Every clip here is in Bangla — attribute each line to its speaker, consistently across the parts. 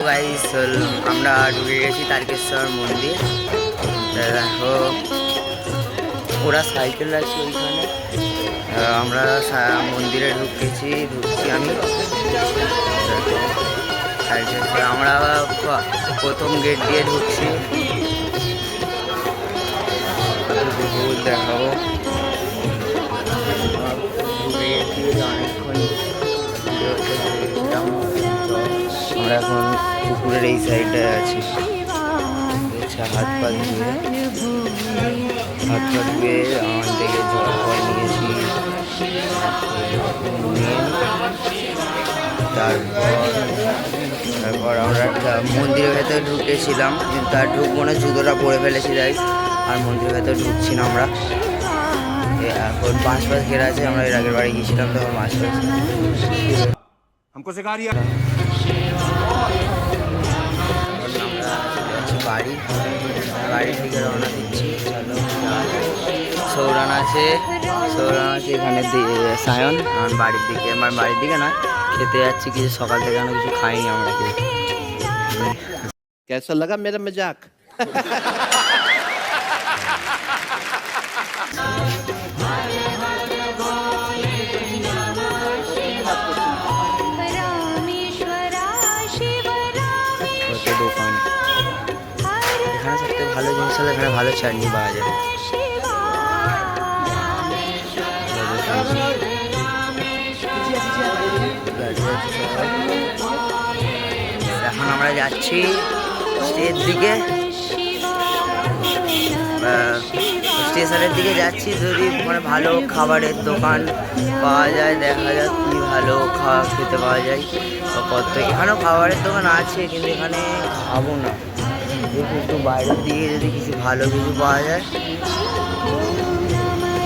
Speaker 1: গাইস আমরা ঢুকে গেছি তারকেশ্বর মন্দির। দেখো ওরা সাইকেল আছে ওইখানে, আমরা মন্দিরে ঢুকছি আমি। আমরা প্রথম গেট দিয়ে ঢুকছি, দেখাবো অনেকক্ষণ। আমরা এখন পুকুরের এই সাইডে আছি। হাত পা ধুয়ে আমার থেকে জল ফল নিয়েছি। তারপর আমরা মন্দিরের ভেতরে ঢুকেছিলাম, কিন্তু আর ঢুকবো না, জুতোটা পরে ফেলেছি তাই আর মন্দিরের ভেতরে ঢুকছি না আমরা। এখন পাঁচ ঘেরা আছে, আমরা এর আগের বাড়ি গিয়েছিলাম তখন পাঁচ বাড়ি থেকে রওনা দিচ্ছি। চলো, সৌরান আছে এখানে, সায়ন আমার বাড়ির দিকে নয়, খেতে যাচ্ছি কিছু, সকাল থেকে কিছু খাইনি আমরা।
Speaker 2: कैसा लगा मेरा मजाक?
Speaker 1: দোকান এখানে সবথেকে ভালো জিনিস হলো এখানে ভালো চাটনি পাওয়া যায়। এখন আমরা যাচ্ছি স্টেশনের দিকে যাচ্ছি। যদি মানে ভালো খাবারের দোকান পাওয়া যায়, দেখা যাক কি ভালো খেতে পাওয়া যায়। কত এখানেও খাবারের দোকান আছে, কিন্তু এখানে খাবো না। একটু বাইরের দিকে যদি কিছু ভালো কিছু পাওয়া যায়।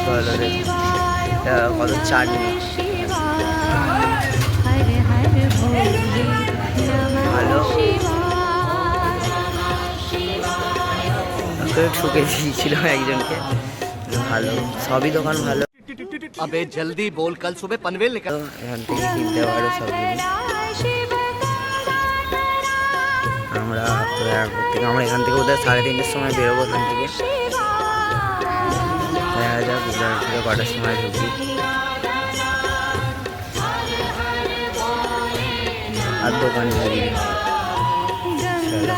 Speaker 1: চলো দেখি কত চাটনি ভালো, ঠুকে দিয়েছিল একজনকে। ভালো সবই দোকান ভালো।
Speaker 2: अबे जल्दी बोल, कल सुबह पनवेल निकल।
Speaker 1: এখান থেকে কিনতে পারো সব জিনিস। আমরা এখান থেকে ওদের 3:30টার সময় বেরোবো। এখান থেকে দেখা যাক থেকে কটার সময় ঢুকি। আর দোকান ঘুরি, চলো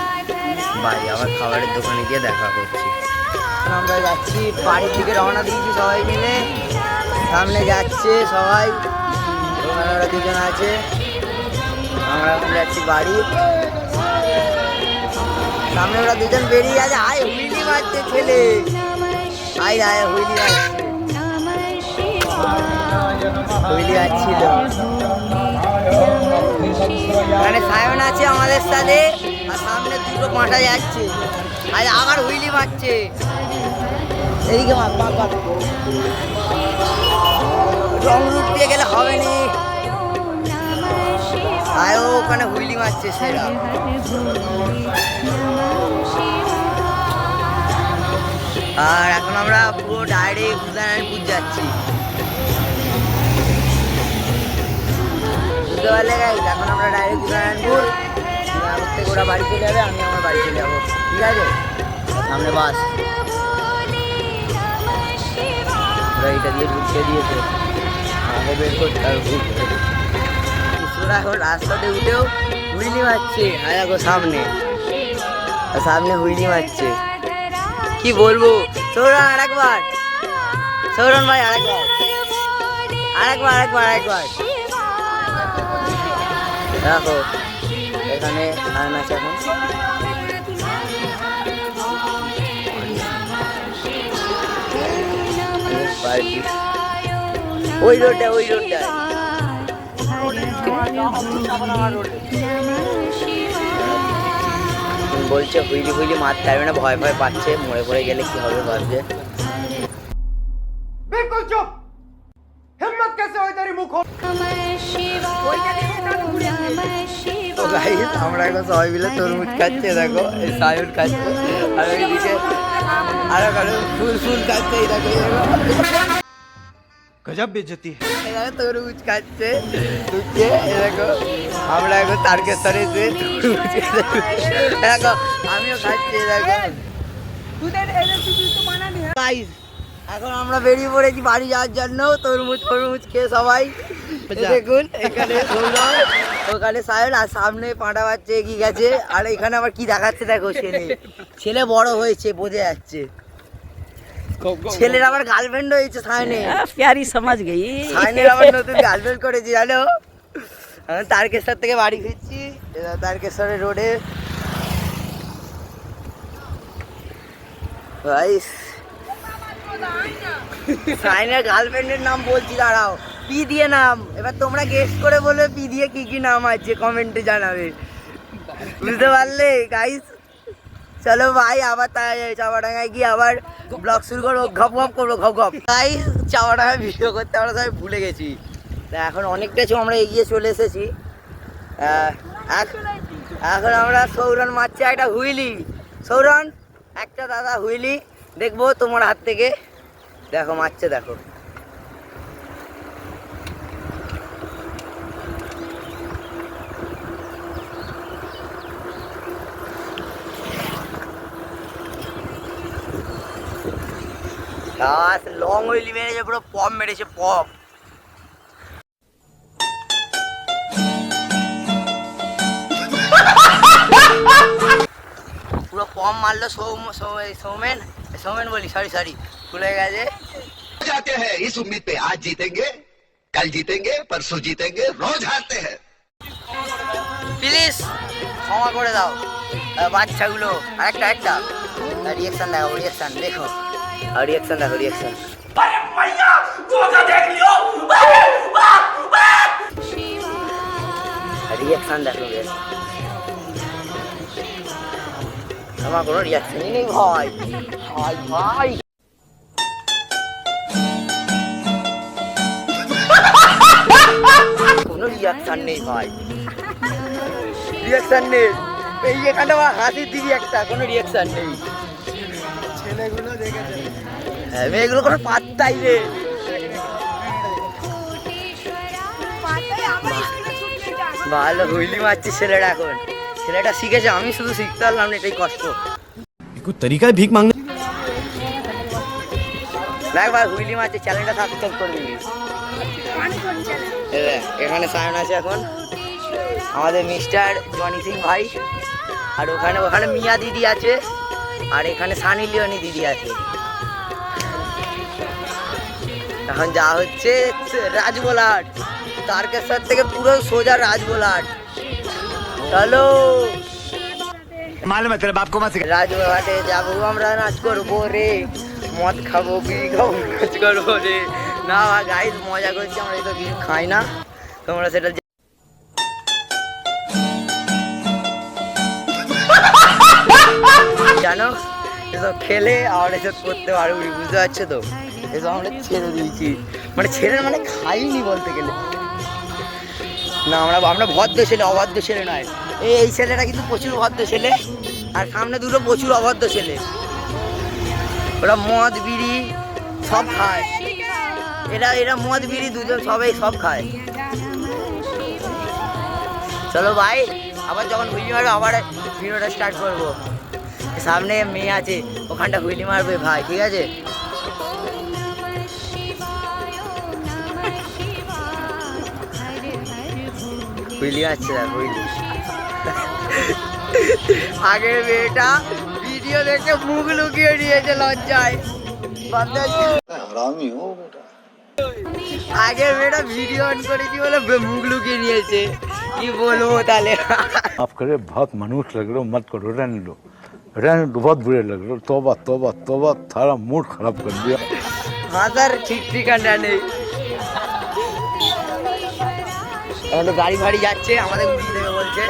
Speaker 1: বাই, আবার খাবারের দোকানে গিয়ে দেখা করছি। আমরা যাচ্ছি বাড়ির দিকে, রওনা দিয়েছি সবাই মিলে। সামনে যাচ্ছে সবাই, ওখানে ওরা দুজন আছে। আমরা এখন যাচ্ছি বাড়ি। সামনে ওরা দুজন বেরিয়ে আছে। আয় হুইলি মারছে ছেলে, আয় হুইলি মারছিল। এখানে সায়ন আছে আমাদের সাথে, আর সামনে দুটো পাঁটা যাচ্ছে। আজ আবার হুইলি মারছে, এদিকে রং রূপ দিয়ে গেলে হবে নি। আয় ওখানে হুইলি মারছে সেরা। আর এখন আমরা পুরো ডাইরেক্ট উদয়নারায়ণপুর যাচ্ছি। বুঝতে পারলে গাইস, এখন আমরা ডাইরেক্ট উদয়নারায়ণপুর থেকে ওরা বাড়ি চলে যাবে, আমি আমার বাড়ি চলে যাবো। ঠিক আছে, সামনে বাস এইটা দিয়ে ঢুকতে দিয়েছে, আমাকে বের করতে আর কিছুরা এখন রাস্তাতে উঠেও হুইলি মারছে। হ্যাঁ দেখো সামনে হুইলি মারছে। কি বলবো, সৌরন আরেকবার, সৌরন ভাই আরেকবার। দেখো এখানে সায়ন আছে এখন। ওই রোডটা বলছে হুইলি মারতে পারবে না, ভয় পাচ্ছে, মরে পড়ে গেলে কি হবে ভাবছে।
Speaker 3: बिल्कुल चुप, हिम्मत कैसे हो तेरी मुख।
Speaker 1: আমরা এখন সবাই মিলে তরমুজ খাচ্ছে। দেখো সায়ন খাচ্ছে, আর ওইদিকে আরো ফুল খাচ্ছে।
Speaker 2: गजब बेइज्जती है।
Speaker 1: এখানে তরমুজ খাচ্ছে ঢুকে দেখো আমরা এখন তারকেশ্বরে এসে দেখো আমিও খাচ্ছি দেখো গাইস এখন আমরা বেরিয়ে পড়েছি বাড়ি যাওয়ার জন্য তরমুজ খেয়ে সবাই দেখুন এখানে ওখানে সাহেব আর সামনে পাঁটা বাচ্চা এগিয়ে গেছে আর এখানে আবার কি দেখাচ্ছে দেখো ছেলে বড় হয়েছে বোঝা যাচ্ছে ছেলের আবার গার্লফ্রেন্ড হয়েছে সায়নে
Speaker 4: प्यारी समझ गई
Speaker 1: সায়নের আবার নতুন গার্লফ্রেন্ড করেছি জানো আমি তারকেশ্বর থেকে বাড়ি ফিরছি তারকেশ্বরের রোডে ভাই সায়নের গার্লফ্রেন্ডের নাম বলছি দাঁড়াও পি দিয়ে নাম এবার তোমরা গেস করে বলবে পি দিয়ে কি কি নাম আছে কমেন্টে জানাবে বুঝতে পারলে গাইস চলো ভাই আবার তাই চাপাডাঙ্গায় গিয়ে আবার ব্লগ শুরু করবো ঘপ ঘপ করবো ঘপ ঘপ তাই চাপাডাঙ্গায় ভিডিও করতে আমরা সবাই ভুলে গেছি তা এখন অনেকটা আমরা এগিয়ে চলে এসেছি এখন আমরা সৌরন মারছি একটা হুইলি সৌরন একটা দাদা হুইলি দেখবো তোমার হাত থেকে দেখো মারছে দেখো লং হুইলি মেরেছে পুরো পপ মেরেছে পপ পুরো পম মারলো সৌমেন বলি সরি ভুলে গেছে
Speaker 5: जाते हैं इस उम्मीद पे आज जीतेंगे कल जीतेंगे परसों जीतेंगे रोज हारते हैं
Speaker 1: প্লিজ ক্ষমা করে দাও বাচ্চাগুলো একটা রিয়েকশন দেখো রিয়েকশন দেখো রিয়েকশন দেখো আমার কোনো রিয়াকশনই নেই ভাই ভাই কোনো রিয়াকশন নেই ভাই রিয়াকশন নেই এই এখানটা আমার হাসির দিবি একটা কোনো রিয়াকশন নেই ছেলেগুলো দেখেছে হ্যাঁ মেয়েগুলো কোনো পাত্তাই নেই ভালো হুইলি মারছি ছেলেটা এখন ছেলেটা শিখেছে আমি শুধু শিখতে পারলাম না এটাই কষ্ট
Speaker 2: कुछ तरीका है भीख मांगने
Speaker 1: দেখ ভাই হুইলি মারছে চ্যানেলটা সাবস্ক্রাইব করে দিবি এখানে সায়ন আছে এখন আমাদের মিস্টার জনি সিং ভাই আর ওখানে মিয়া দিদি আছে আর এখানে সানি লিওনি দিদি আছে এখন যা হচ্ছে রাজবোলাট তারকেশ্বর থেকে পুরো সোজা রাজবোলাট চলো
Speaker 5: मालूम है तेरे बाप को मत
Speaker 1: রাজবাটে যাবো আমরা নাচ করবো রে মদ খাবো বিড়ি খাবো নাচ করবো রে না গাইস মজা করছি আমরা তো কিছু খাই না তোমরা সেটা জানো এসব খেলে আর এসব করতে পারবো বুঝতে পারছো তো এসব আমরা ছেড়ে দিয়েছি মানে খাইনি বলতে গেলে না আমরা ভদ্র ছেলে অভদ্র ছেলে নয় এই ছেলেটা কিন্তু প্রচুর ভদ্র ছেলে আর সামনে দুটো প্রচুর অভদ্র ছেলে ওরা মদ বিড়ি সব খায় এরা মদ বিড়ি দুজন সব খায় চলো ভাই আবার যখন হুইলি মারবে আবার ভিডিওটা স্টার্ট করবো সামনে মেয়ে আছে ওখানটা হুইলি মারবে ভাই ঠিক আছে হুইলি আসছে হুইলি আগের মেয়েটা ভিডিও দেখে মুখ লুকিয়ে নিয়েছে লজ্জায় আগের মেয়েটা ভিডিও অন করেছি বলে মুখ লুকিয়ে নিয়েছে কি বলবো তাহলে
Speaker 6: माफ करे बहुत मनुष्य लग रहे हो मत करो रहने दो बहुत बुरे लग रहे हो तौबा तौबा तौबा थारा मूड खराब कर दिया
Speaker 1: হাজার ঠিক ঠিকানা নেই এখন তো গাড়ি ফাড়ি যাচ্ছে আমাদের উড়িয়ে দেবে বলছে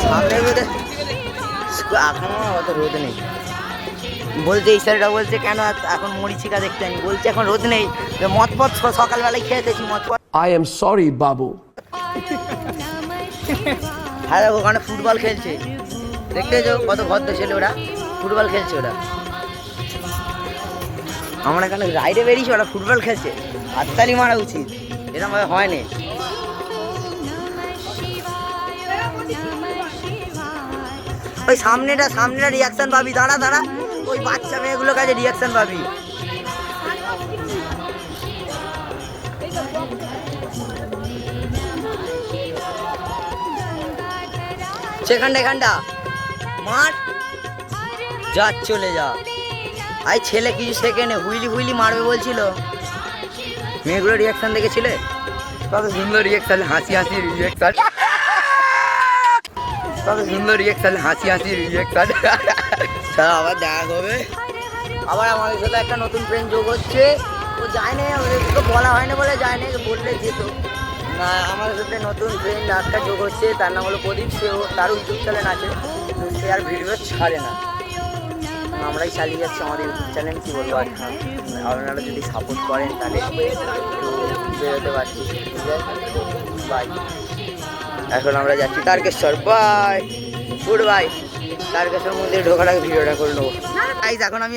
Speaker 1: সামনে এখনো অত রোদ নেই বলছে এই স্যারটা বলছে কেন এখন মরিচিকা দেখতে আনি বলছে এখন রোদ নেই মদ পথ সকালবেলায় খেয়েছি মদ পথ
Speaker 2: I am sorry, Babu.
Speaker 1: হ্যাঁ দেখো ওখানে ফুটবল খেলছে দেখতে যাও কত ভদ্র ছেলে ওরা ফুটবল খেলছে ওরা আমরা এখানে রাইডে বেরিয়েছি, ওরা ফুটবল খেলছে, হাততালি মারা উচিত, এরকম ভাবে হয়নি। ওই সামনেটা রিয়াকশন পাবি, দাঁড়া দাঁড়া, ওই বাচ্চা মেয়েগুলোর কাছে রিয়াকশন পাবি। এখানটা মার, যা চলে যা। আই ছেলে কিছু সেকেন্ডে হুইলি মারবে বলছিল, মেয়েগুলো রিয়াকশন দেখেছিলে, কত সুন্দর রিয়াকশন, হাসি রিয়াকশন, কত সুন্দর রিয়াকশন, হাসি রিয়াকশন। আবার দেখা হবে, আবার আমাদের সাথে একটা নতুন ফ্রেন্ড যোগ হচ্ছে, ও যায় না, ওদেরকে বলা হয় না বলে যায় না, বললে যেত না। আমাদের সাথে নতুন ফ্রেন্ড একটা যোগ হচ্ছে, তার নাম হলো প্রদীপ, সেও তার ইউটিউব চ্যানেল আছে, সে আর ভিডিও ছাড়ে না, আমরাই চালিয়ে যাচ্ছি আমাদের ইউটিউব চ্যানেল। কী বলবো, আর আপনারা যদি সাপোর্ট করেন তাহলে একটু বেরোতে পারছি। বাই, এখন আমরা যাচ্ছি Tarakeswar, bye, good bye. Tarakeswar মন্দিরে ঢোকার আগে ভিডিওটা করে নেবো। এখন আমি